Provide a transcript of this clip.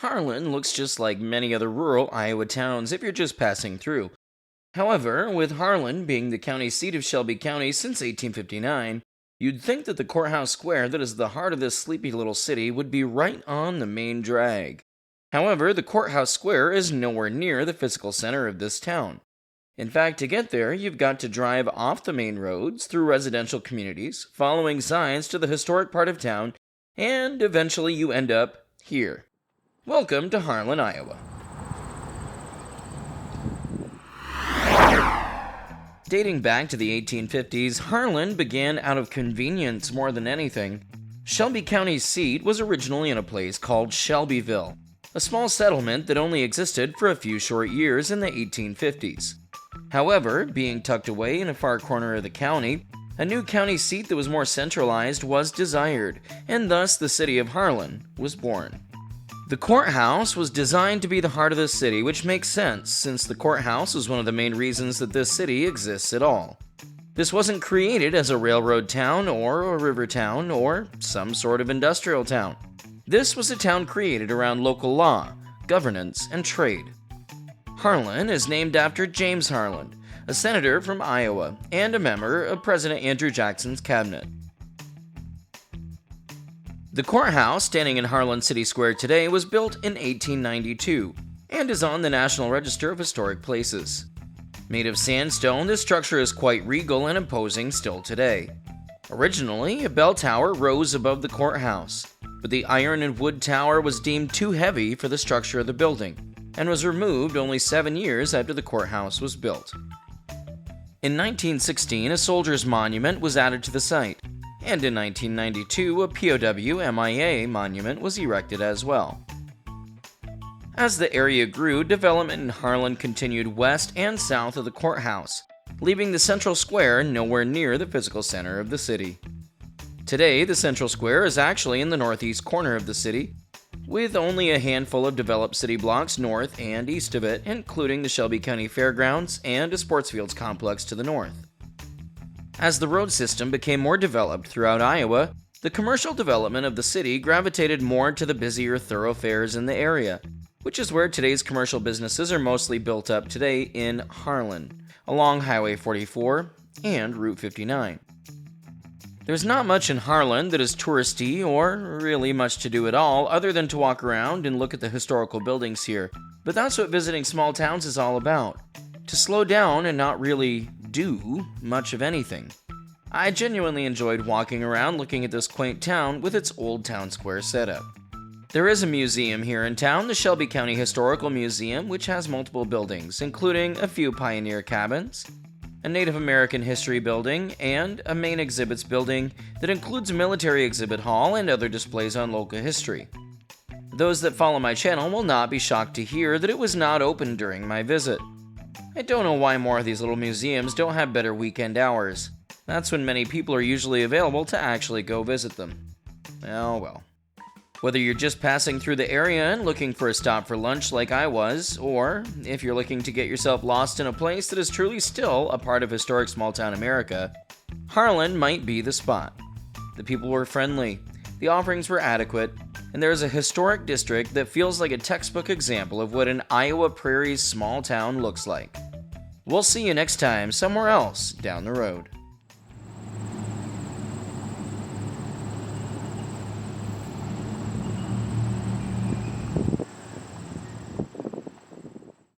Harlan looks just like many other rural Iowa towns if you're just passing through. However, with Harlan being the county seat of Shelby County since 1859, you'd think that the courthouse square that is the heart of this sleepy little city would be right on the main drag. However, the courthouse square is nowhere near the physical center of this town. In fact, to get there, you've got to drive off the main roads, through residential communities, following signs to the historic part of town, and eventually you end up here. Welcome to Harlan, Iowa. Dating back to the 1850s, Harlan began out of convenience more than anything. Shelby County's seat was originally in a place called Shelbyville, a small settlement that only existed for a few short years in the 1850s. However, being tucked away in a far corner of the county, a new county seat that was more centralized was desired, and thus the city of Harlan was born. The courthouse was designed to be the heart of the city, which makes sense, since the courthouse is one of the main reasons that this city exists at all. This wasn't created as a railroad town, or a river town, or some sort of industrial town. This was a town created around local law, governance, and trade. Harlan is named after James Harlan, a senator from Iowa, and a member of President Andrew Jackson's cabinet. The courthouse, standing in Harlan City Square today, was built in 1892 and is on the National Register of Historic Places. Made of sandstone, this structure is quite regal and imposing still today. Originally, a bell tower rose above the courthouse, but the iron and wood tower was deemed too heavy for the structure of the building and was removed only 7 years after the courthouse was built. In 1916, a soldier's monument was added to the site, and in 1992, a POW MIA monument was erected as well. As the area grew, development in Harlan continued west and south of the courthouse, leaving the central square nowhere near the physical center of the city. Today, the central square is actually in the northeast corner of the city, with only a handful of developed city blocks north and east of it, including the Shelby County Fairgrounds and a sports fields complex to the north. As the road system became more developed throughout Iowa, the commercial development of the city gravitated more to the busier thoroughfares in the area, which is where today's commercial businesses are mostly built up today in Harlan, along Highway 44 and Route 59. There's not much in Harlan that is touristy or really much to do at all other than to walk around and look at the historical buildings here, but that's what visiting small towns is all about, to slow down and not really do much of anything. I genuinely enjoyed walking around looking at this quaint town with its old town square setup. There is a museum here in town, the Shelby County Historical Museum, which has multiple buildings, including a few pioneer cabins, a Native American history building, and a main exhibits building that includes a military exhibit hall and other displays on local history. Those that follow my channel will not be shocked to hear that it was not open during my visit. I don't know why more of these little museums don't have better weekend hours. That's when many people are usually available to actually go visit them. Oh well. Whether you're just passing through the area and looking for a stop for lunch like I was, or if you're looking to get yourself lost in a place that is truly still a part of historic small-town America, Harlan might be the spot. The people were friendly, the offerings were adequate, and there is a historic district that feels like a textbook example of what an Iowa Prairie's small town looks like. We'll see you next time somewhere else down the road.